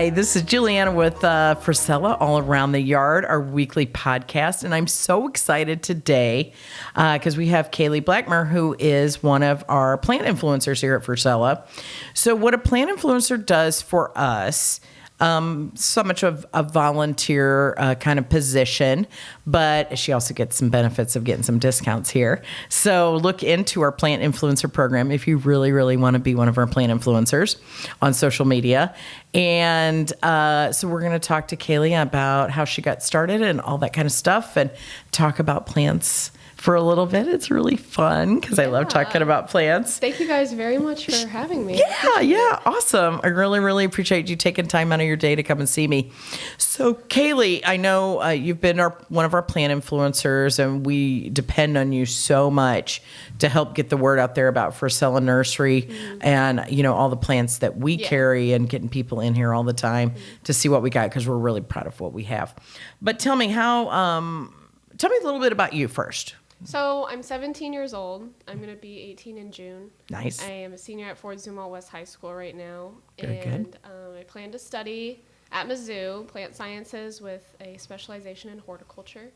Hi, this is Juliana with Frisella All Around the Yard, our weekly podcast. And I'm so excited today because we have Cailey Blackmer, who is one of our plant influencers here at Frisella. So what a plant influencer does for us, so much of a volunteer kind of position, but she also gets some benefits of getting some discounts here. So look into our plant influencer program if you really, really want to be one of our plant influencers on social media. And so we're going to talk to Cailey about how she got started and all that kind of stuff and talk about plants for a little bit. It's really fun because I love talking about plants. Thank you guys very much for having me. Yeah, awesome. I really, really appreciate you taking time out of your day to come and see me. So, Cailey, I know you've been one of our plant influencers, and we depend on you so much to help get the word out there about Frisella Nursery and, you know, all the plants that we carry and getting people in here all the time to see what we got because we're really proud of what we have. But tell me tell me a little bit about you first. So I'm 17 years old. I'm going to be 18 in June. Nice. I am a senior at Fort Zumwalt West High School right now. Very good. I plan to study at Mizzou plant sciences with a specialization in horticulture.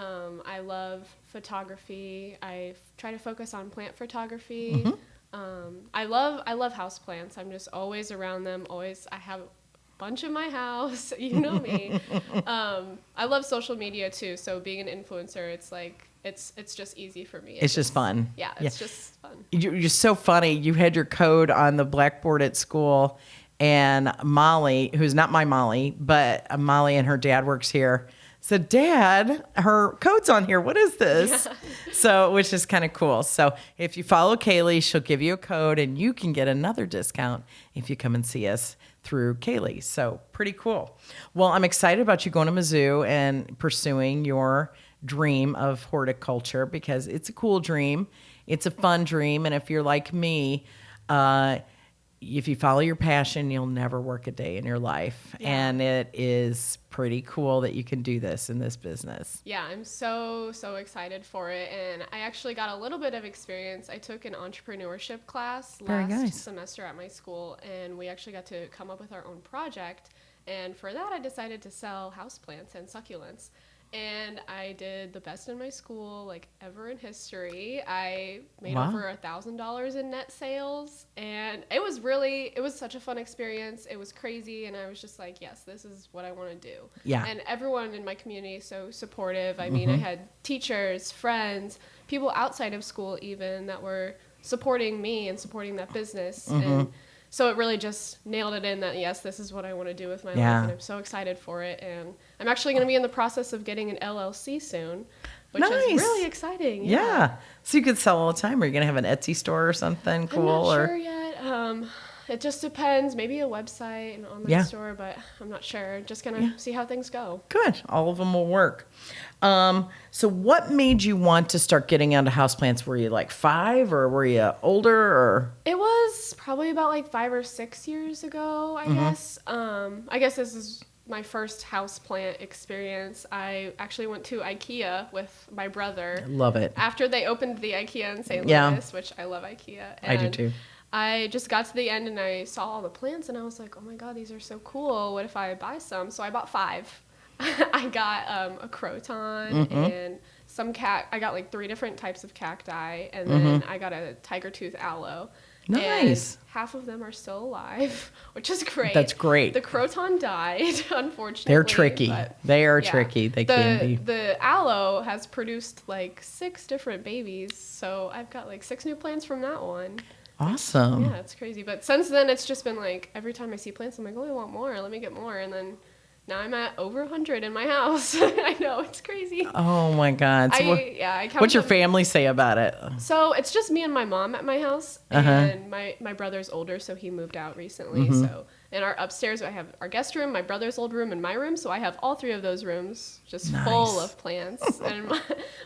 I love photography. I try to focus on plant photography. I love houseplants. I'm just always around them. I have bunch in my house. You know me. I love social media too. So being an influencer, it's like it's just easy for me. It's just fun. Yeah, it's just fun. You're so funny. You had your code on the blackboard at school, and Molly, who's not my Molly, but Molly and her dad works here, said, "Dad, her code's on here. What is this?" So, which is kind of cool. So if you follow Cailey, she'll give you a code, and you can get another discount if you come and see us through Cailey. So pretty cool. Well, I'm excited about you going to Mizzou and pursuing your dream of horticulture because it's a cool dream. It's a fun dream. And if you're like me, if you follow your passion, you'll never work a day in your life. Yeah. And it is pretty cool that you can do this in this business. Yeah, I'm so excited for it. And I actually got a little bit of experience. I took an entrepreneurship class last semester at my school, and we actually got to come up with our own project. And for that, I decided to sell houseplants and succulents. And I did the best in my school, like ever in history. I made over $1,000 in net sales, and it was such a fun experience. It was crazy, and I was just like, yes, this is what I want to do. Yeah. And everyone in my community is so supportive. I mean, I had teachers, friends, people outside of school even that were supporting me and supporting that business. And so it really just nailed it in that, yes, this is what I want to do with my life, and I'm so excited for it. And I'm actually going to be in the process of getting an LLC soon, which is really exciting. Yeah. So you could sell all the time. Are you going to have an Etsy store or something cool? I'm not sure yet. It just depends. Maybe a website, an online store, but I'm not sure. Just going to see how things go. Good. All of them will work. So what made you want to start getting into houseplants? Were you like 5 or were you older? Or it was probably about like 5 or 6 years ago, I guess. I guess this is my first houseplant experience. I actually went to IKEA with my brother. Love it. After they opened the IKEA in St. Louis, which I love IKEA. And I do too. I just got to the end and I saw all the plants and I was like, oh my God, these are so cool. What if I buy some? So I bought 5. I got a croton and some I got like 3 different types of cacti, and then I got a tiger tooth aloe. Nice. And half of them are still alive, which is great. That's great. The croton died, unfortunately. They're tricky. They are tricky. They can be. The aloe has produced like 6 different babies, so I've got like 6 new plants from that one. Awesome. Yeah, it's crazy. But since then, it's just been like every time I see plants, I'm like, oh, I want more. Let me get more. And then now I'm at over 100 in my house. I know, it's crazy. Oh my God. So what's your family say about it? So it's just me and my mom at my house, and my brother's older, so he moved out recently. So in our upstairs, I have our guest room, my brother's old room, and my room. So I have all 3 of those rooms just full of plants. And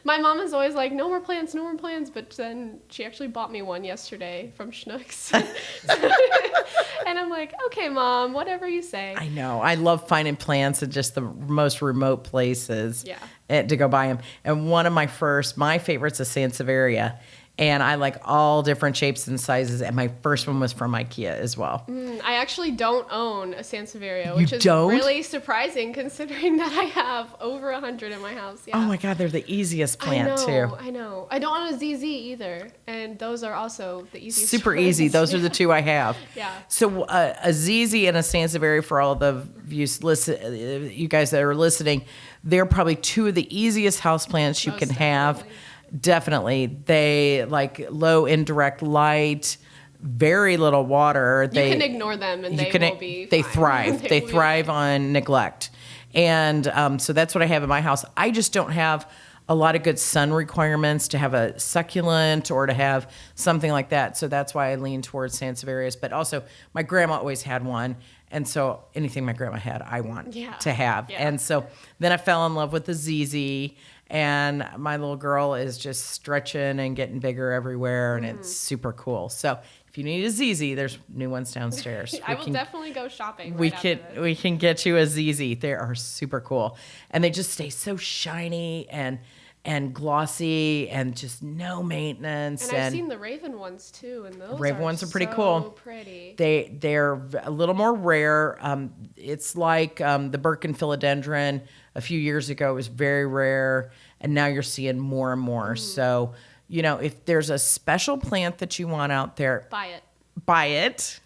my mom is always like, no more plants, no more plants. But then she actually bought me one yesterday from Schnucks. And I'm like, okay, Mom, whatever you say. I know. I love finding plants in just the most remote places to go buy them. And one of my favorites is Sansevieria. And I like all different shapes and sizes. And my first one was from IKEA as well. I actually don't own a Sansevieria, which is don't? really surprising considering that I have over 100 in my house. Yeah. Oh my God, they're the easiest plant too. I know. I don't own a ZZ either. And those are also the easiest. Super easy. Those are the two I have. Yeah. So a ZZ and a Sansevieria, for all the you guys that are listening, they're probably two of the easiest houseplants you can have. Definitely. They like low indirect light, very little water. You can ignore them and they will be They fine. thrive. They thrive on neglect. And so that's what I have in my house. I just don't have a lot of good sun requirements to have a succulent or to have something like that. So that's why I lean towards Sansevierias. But also, my grandma always had one. And so anything my grandma had, I want to have. Yeah. And so then I fell in love with the ZZ. And my little girl is just stretching and getting bigger everywhere. And it's super cool. So if you need a ZZ, there's new ones downstairs. I will definitely go shopping. We can get you a ZZ. They are super cool, and they just stay so shiny and glossy and just no maintenance. And I've seen the Raven ones too, and those Raven ones are pretty so cool. Pretty. They're a little more rare. It's like the Birkin philodendron. A few years ago, it was very rare, and now you're seeing more and more. So, if there's a special plant that you want out there, buy it,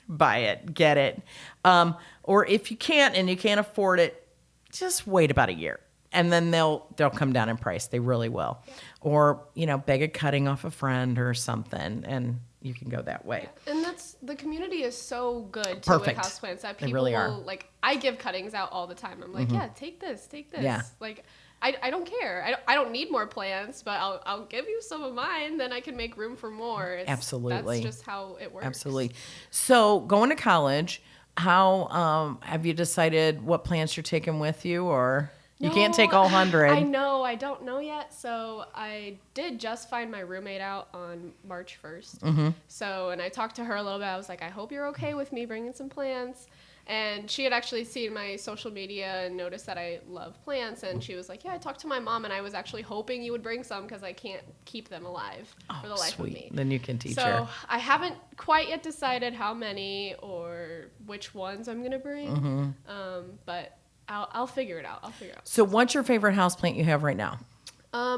get it. Or if you can't and you can't afford it, just wait about a year, and then they'll come down in price. They really will. Yeah. Or beg a cutting off a friend or something, and you can go that way. Yeah. And the community is so good too Perfect. with houseplants that people they really will are. like. I give cuttings out all the time. I'm like, yeah, take this. Yeah. Like, I don't care. I don't need more plants, but I'll give you some of mine. Then I can make room for more. Absolutely. That's just how it works. Absolutely. So going to college, how have you decided what plants you're taking with you, or you can't take all 100? I know. I don't know yet. So I did just find my roommate out on March 1st. So, and I talked to her a little bit. I was like, I hope you're okay with me bringing some plants. And she had actually seen my social media and noticed that I love plants. And she was like, yeah, I talked to my mom, and I was actually hoping you would bring some because I can't keep them alive for the life of me. Then you can teach her. So I haven't quite yet decided how many or which ones I'm going to bring. But I'll figure it out. So what's your favorite houseplant you have right now? I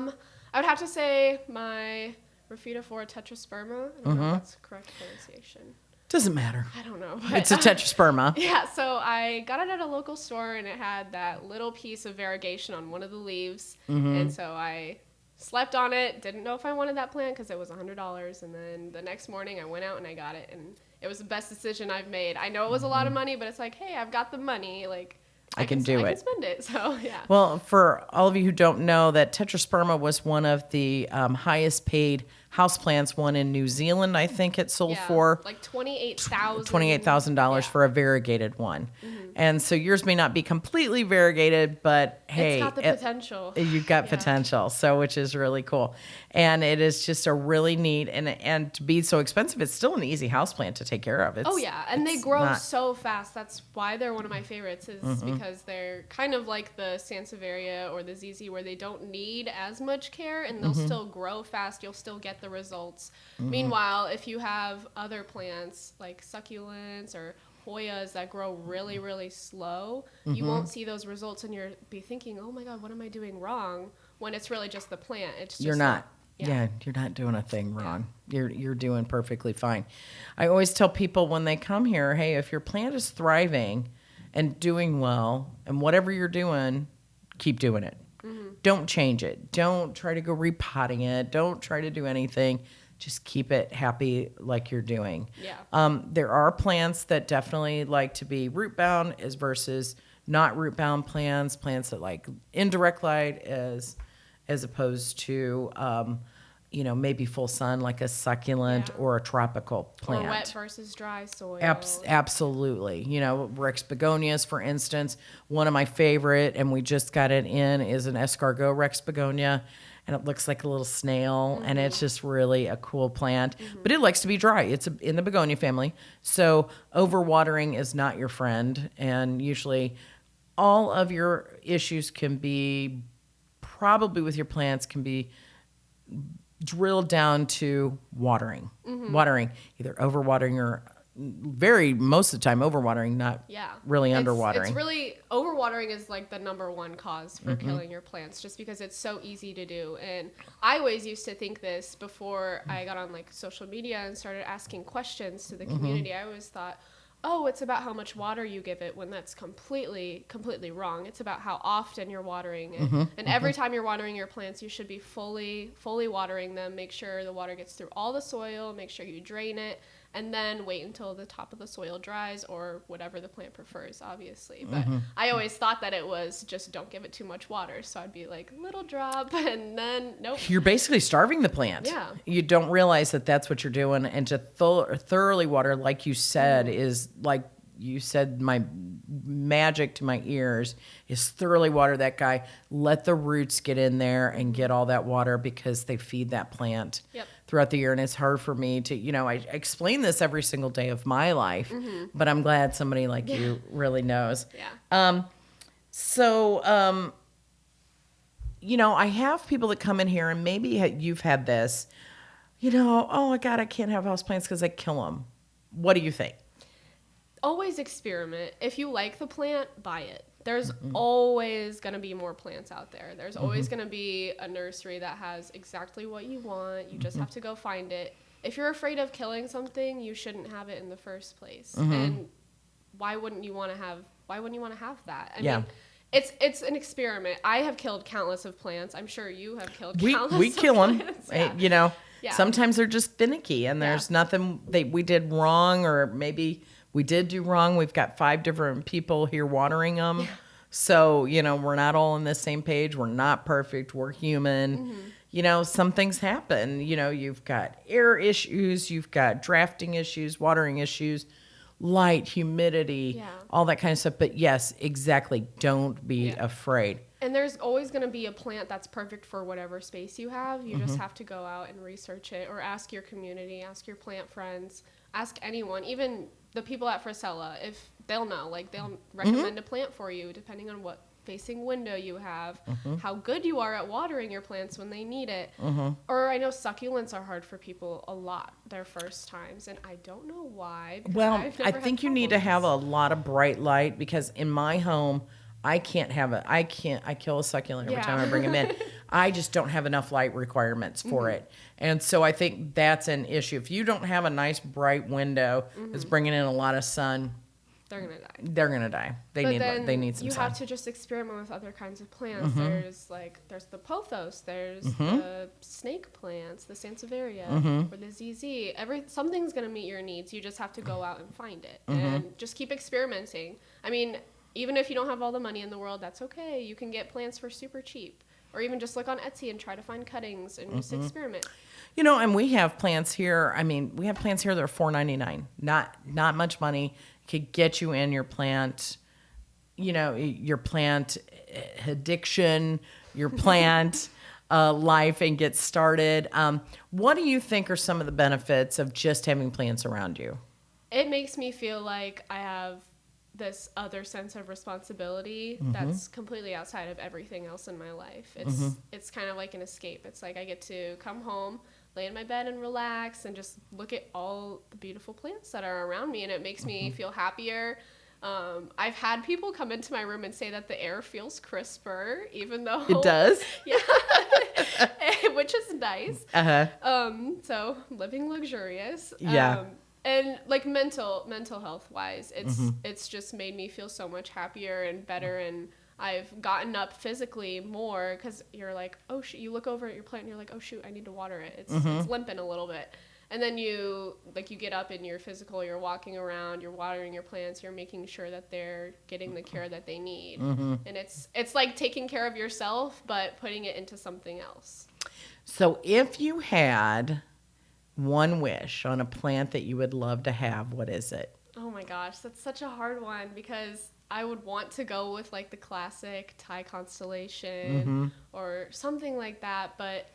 would have to say my Rhaphidophora tetrosperma. I don't know if that's the correct pronunciation. Doesn't matter. I don't know. But, it's a tetrosperma. Yeah, so I got it at a local store, and it had that little piece of variegation on one of the leaves. And so I slept on it, didn't know if I wanted that plant because it was $100. And then the next morning I went out and I got it, and it was the best decision I've made. I know it was a lot of money, but it's like, hey, I've got the money. Like, I can spend it. So, yeah. Well, for all of you who don't know, that tetrosperma was one of the highest paid houseplants, one in New Zealand, I think it sold for like $28,000. $28,000 for a variegated one. And so yours may not be completely variegated, but hey, it's got the potential. You've got potential, so which is really cool. And it is just a really neat, and to be so expensive, it's still an easy houseplant to take care of. And they grow so fast. That's why they're one of my favorites, is because they're kind of like the Sansevieria or the ZZ, where they don't need as much care, and they'll still grow fast. You'll still get the results. Meanwhile, if you have other plants like succulents or Hoyas that grow really, really slow, you won't see those results, and you'll be thinking, oh my God, what am I doing wrong? When it's really just the plant. It's just you're not. You're not doing a thing wrong. You're doing perfectly fine. I always tell people when they come here, hey, if your plant is thriving and doing well, and whatever you're doing, keep doing it. Don't change it. Don't try to go repotting it. Don't try to do anything. Just keep it happy like you're doing. Yeah. There are plants that definitely like to be root bound as versus not root bound plants that like indirect light as opposed to maybe full sun like a succulent or a tropical plant. Or wet versus dry soil. Absolutely. Rex begonias, for instance, one of my favorite, and we just got it in, is an escargot Rex begonia. And it looks like a little snail, and it's just really a cool plant. But it likes to be dry. It's in the begonia family. So overwatering is not your friend. And usually all of your issues can be, probably with your plants, can be drill down to watering. Watering, either overwatering or most of the time overwatering, not really underwatering. It's really, overwatering is like the number one cause for killing your plants, just because it's so easy to do. And I always used to think this before I got on like social media and started asking questions to the community. I always thought, oh, it's about how much water you give it, when that's completely wrong. It's about how often you're watering it. And every time you're watering your plants, you should be fully watering them. Make sure the water gets through all the soil, make sure you drain it, and then wait until the top of the soil dries, or whatever the plant prefers, obviously. But I always thought that it was just don't give it too much water. So I'd be like, little drop, and then nope. You're basically starving the plant. Yeah. You don't realize that that's what you're doing. And to thoroughly water, like you said, is like you said, my magic to my ears is thoroughly water that guy. Let the roots get in there and get all that water, because they feed that plant throughout the year. And it's hard for me to, I explain this every single day of my life, but I'm glad somebody like you really knows. Yeah. I have people that come in here, and maybe you've had this, oh my God, I can't have houseplants because I kill them. What do you think? Always experiment. If you like the plant, buy it. There's always going to be more plants out there. There's always going to be a nursery that has exactly what you want. You just have to go find it. If you're afraid of killing something, you shouldn't have it in the first place. And why wouldn't you want to have that? I mean, it's an experiment. I have killed countless of plants. I'm sure you have killed countless we kill of them. plants. Sometimes they're just finicky, and there's nothing we did wrong, or maybe we did do wrong. We've got 5 different people here watering them. Yeah. So, we're not all on the same page. We're not perfect. We're human. Some things happen. You've got air issues. You've got drafting issues, watering issues, light, humidity, all that kind of stuff. But yes, exactly. Don't be afraid. And there's always going to be a plant that's perfect for whatever space you have. You just have to go out and research it, or ask your community, ask your plant friends, ask anyone, even the people at Frisella, if they'll know, like they'll recommend a plant for you depending on what facing window you have, how good you are at watering your plants when they need it. Or I know succulents are hard for people a lot their first times, and I don't know why. Well, I think you need to have a lot of bright light, because in my home, I can't have it. I kill a succulent every time I bring them in. I just don't have enough light requirements for it. And so I think that's an issue. If you don't have a nice bright window that's bringing in a lot of sun, they're going to die. They're going to die. They need some sun. You have to just experiment with other kinds of plants. There's the pothos, there's the snake plants, the sansevieria, or the ZZ. Something's going to meet your needs. You just have to go out and find it. And just keep experimenting. I mean, even if you don't have all the money in the world, that's okay. You can get plants for super cheap. Or even just look on Etsy and try to find cuttings and just experiment. And we have plants here. I mean, we have plants here that are $4.99. Not much money. Could get you in your plant, your plant addiction, your plant life, and get started. What do you think are some of the benefits of just having plants around you? It makes me feel like I have this other sense of responsibility that's completely outside of everything else in my life. It's kind of like an escape. It's like I get to come home, lay in my bed and relax, and just look at all the beautiful plants that are around me, and it makes me feel happier. I've had people come into my room and say that the air feels crisper, even though it does. Yeah, which is nice. So living luxurious. Yeah. And like mental health wise, it's just made me feel so much happier and better, and I've gotten up physically more, because you're like, oh shoot, you look over at your plant and you're like, oh shoot, I need to water it. It's limping a little bit. And then you get up and you're physical, you're walking around, you're watering your plants, you're making sure that they're getting the care that they need. And it's like taking care of yourself, but putting it into something else. So if you had one wish on a plant that you would love to have, what is it? Oh my gosh, that's such a hard one, because I would want to go with like the classic Thai constellation or something like that, but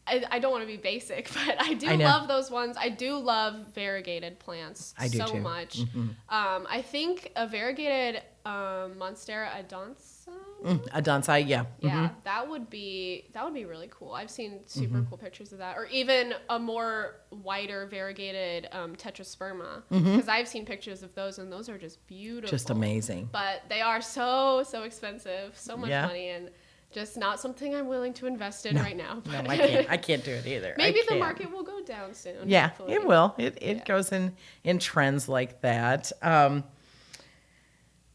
I don't want to be basic, but I do love those ones. I do love variegated plants so much. I think a variegated Monstera adonsa A bonsai, yeah. Yeah, that would be really cool. I've seen super cool pictures of that, or even a more wider variegated tetrosperma, because I've seen pictures of those, and those are just beautiful, Just amazing. But they are so expensive, so much money, and just not something I'm willing to invest in right now. No, I can't. I can't do it either. Maybe the market will go down soon. Yeah, hopefully. it will. It goes in trends like that.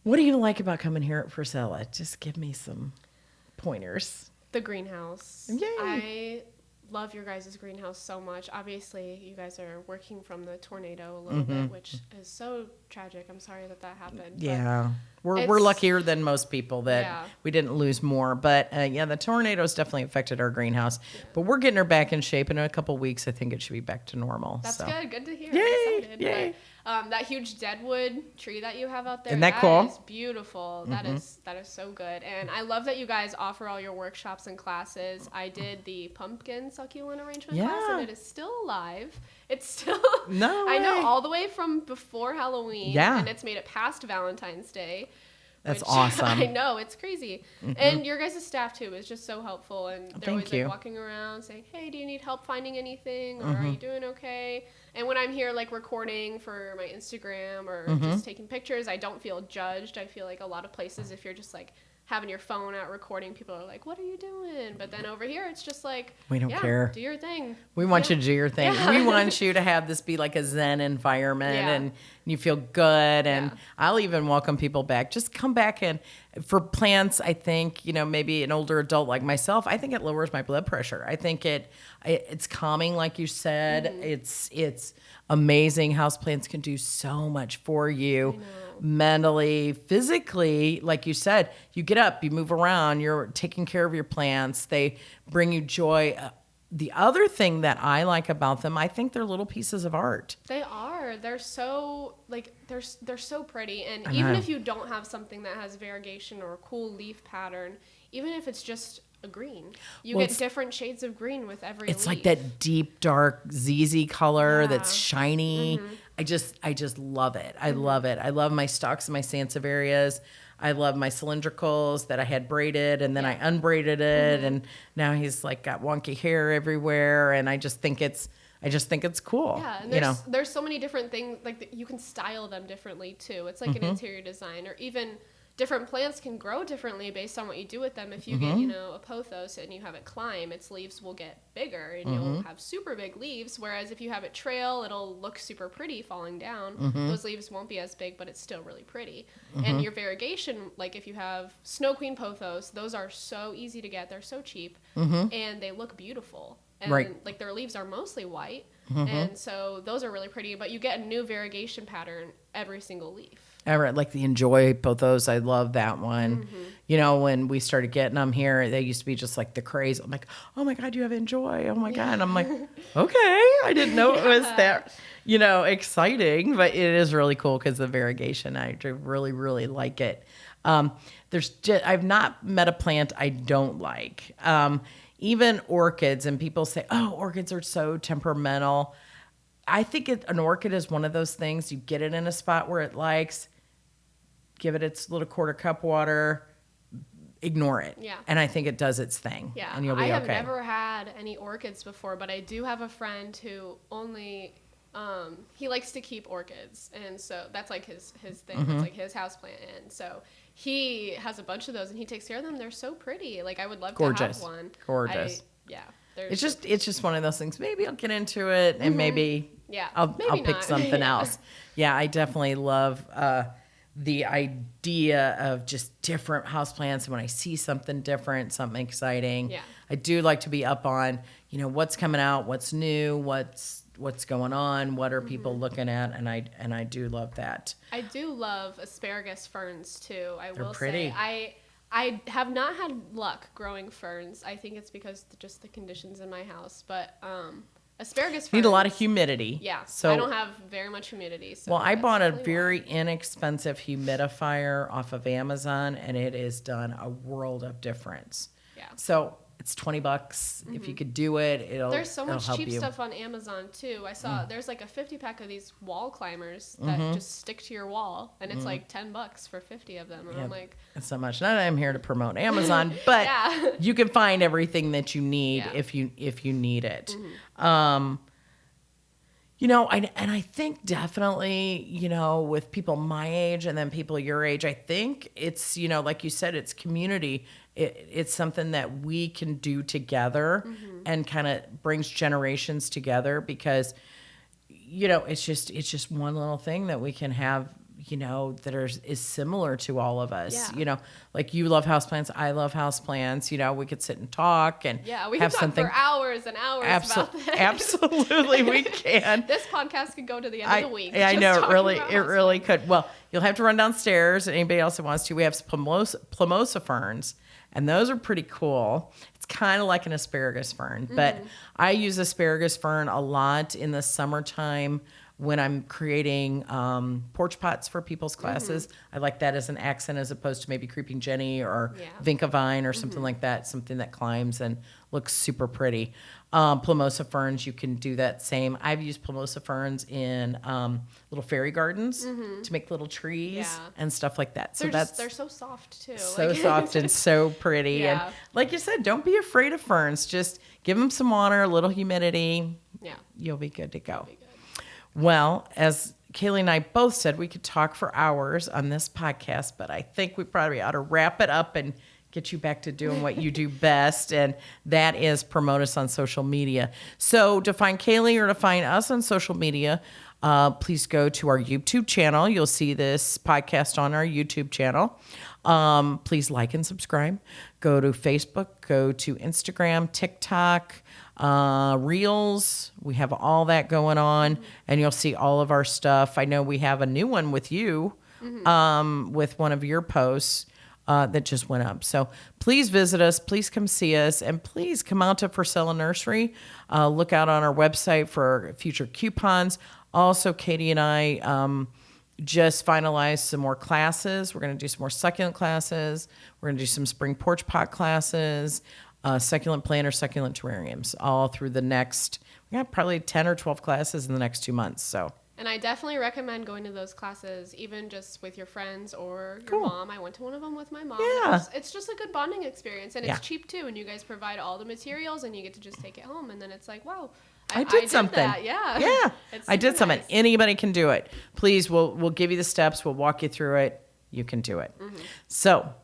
What do you like about coming here at Frisella? Just give me some pointers. The greenhouse. Yay. I love your guys' greenhouse so much. Obviously, you guys are working from the tornado a little bit, which is so tragic. I'm sorry that happened. Yeah. We're luckier than most people that we didn't lose more. But the tornadoes definitely affected our greenhouse. Yeah. But we're getting her back in shape. In a couple weeks, I think it should be back to normal. That's good. Good to hear. Yay! I'm excited. Yay! But, that huge deadwood tree that you have out there, isn't that cool? Is beautiful. That is so good. And I love that you guys offer all your workshops and classes. I did the pumpkin succulent arrangement class, and it is still alive. It's still I know, all the way from before Halloween. Yeah. And it's made it past Valentine's Day. That's awesome. I know, it's crazy. And your guys' staff too is just so helpful, and they're always like walking around saying, "Hey, do you need help finding anything, or are you doing okay?" And when I'm here like recording for my Instagram or just taking pictures, I don't feel judged. I feel like a lot of places, if you're just like having your phone out recording, people are like, "What are you doing?" But then over here, it's just like, we don't care. Do your thing. We want you to do your thing. Yeah. We want you to have this be like a Zen environment and you feel good. And I'll even welcome people back. Just come back, and for plants, I think, maybe an older adult like myself, I think it lowers my blood pressure. I think it's calming, like you said. It's amazing. Houseplants can do so much for you. Mentally, physically, like you said, you get up, you move around, you're taking care of your plants. They bring you joy. The other thing that I like about them, I think they're little pieces of art. They are. They're so they're so pretty. And even if you don't have something that has variegation or a cool leaf pattern, even if it's just a green, you get different shades of green with every leaf. It's like that deep, dark ZZ color that's shiny. I just love it. I love it. I love my stalks and my sansevierias. I love my cylindricals that I had braided, and then I unbraided it, and now he's like got wonky hair everywhere, and I just think it's cool. Yeah, and there's so many different things, like you can style them differently too. It's like an interior design, or even different plants can grow differently based on what you do with them. If you get, a pothos and you have it climb, its leaves will get bigger and you'll have super big leaves. Whereas if you have it trail, it'll look super pretty falling down. Those leaves won't be as big, but it's still really pretty. And your variegation, like if you have Snow Queen pothos, those are so easy to get. They're so cheap and they look beautiful. And like their leaves are mostly white. And so those are really pretty, but you get a new variegation pattern every single leaf. I like the Enjoy pothos. I love that one. When we started getting them here, they used to be just like the craze. I'm like, oh my God, you have Enjoy. Oh my God. And I'm like, okay. I didn't know it was that, exciting, but it is really cool because the variegation, I really, really like it. I've not met a plant I don't like. Even orchids, and people say, oh, orchids are so temperamental. I think an orchid is one of those things, you get it in a spot where it likes, give it its little quarter cup water, ignore it. Yeah. And I think it does its thing. Yeah. And you'll be okay. I have never had any orchids before, but I do have a friend who only, he likes to keep orchids. And so that's like his thing. That's like his houseplant. And so he has a bunch of those and he takes care of them. They're so pretty. Like I would love to have one. Gorgeous. It's just one of those things. Maybe I'll get into it, and maybe I'll pick something else. Yeah, I definitely love the idea of just different houseplants. And when I see something different, something exciting, I do like to be up on what's coming out, what's new, what's going on, what are people looking at, and I do love that. I do love asparagus ferns too. They're pretty. Say I have not had luck growing ferns. I think it's because just the conditions in my house. But asparagus ferns need a lot of humidity. Yeah, so I don't have very much humidity. So I bought a very inexpensive humidifier off of Amazon, and it has done a world of difference. Yeah. So It's $20. If you could do it, There's so it'll much help cheap you. stuff on Amazon too. I saw there's like a 50-pack of these wall climbers that just stick to your wall, and it's like $10 for 50 of them. And I'm like, it's so much. Not that I'm here to promote Amazon, but you can find everything that you need if you need it. You know, and I think definitely, you know, with people my age and then people your age, I think it's, you know, like you said, it's community. It's something that we can do together and kind of brings generations together because, you know, it's just one little thing that we can have, you know, that is similar to all of us. Yeah. You know, like you love houseplants, I love houseplants. You know, we could sit and talk and we have can talk something for hours and hours about this. Absolutely, we can. This podcast could go to the end of the week. I know, it really could. Well, you'll have to run downstairs. Anybody else that wants to, we have Plumosa Ferns, and those are pretty cool. It's kind of like an asparagus fern, but I use asparagus fern a lot in the summertime when I'm creating porch pots for people's classes. I like that as an accent as opposed to maybe Creeping Jenny or Vinca Vine or something like that, something that climbs and looks super pretty. Plumosa ferns, you can do that same. I've used Plumosa ferns in little fairy gardens to make little trees and stuff like that. So they're so soft too. So soft and so pretty. And like you said, don't be afraid of ferns. Just give them some water, a little humidity. Yeah, you'll be good to go. Well, as Cailey and I both said, we could talk for hours on this podcast, but I think we probably ought to wrap it up and get you back to doing what you do best, and that is promote us on social media. So to find Cailey or to find us on social media, please go to our YouTube channel. You'll see this podcast on our YouTube channel. Please like and subscribe. Go to Facebook, go to Instagram, TikTok, Reels. We have all that going on, and you'll see all of our stuff. I know we have a new one with you, with one of your posts that just went up. So please visit us, please come see us, and please come out to Frisella Nursery. Look out on our website for future coupons. Also, Katie and I just finalized some more classes. We're going to do some more succulent classes. We're going to do some spring porch pot classes, succulent planter, succulent terrariums, all through the next, we got probably 10 or 12 classes in the next 2 months. So. And I definitely recommend going to those classes, even just with your friends or your mom. I went to one of them with my mom. Yeah. It's just a good bonding experience, and it's cheap too. And you guys provide all the materials, and you get to just take it home. And then it's like, wow, I did something. That. Yeah. I did something. Nice. Anybody can do it. Please, we'll give you the steps. We'll walk you through it. You can do it. So.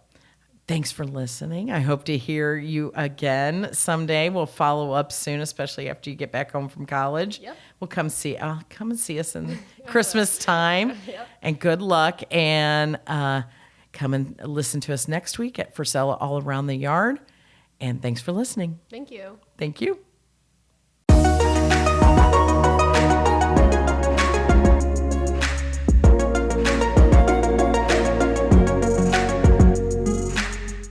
Thanks for listening. I hope to hear you again someday. We'll follow up soon, especially after you get back home from college. Yep. We'll come and see us in Christmas time. And good luck. And come and listen to us next week at Frisella All Around the Yard. And thanks for listening. Thank you. Thank you.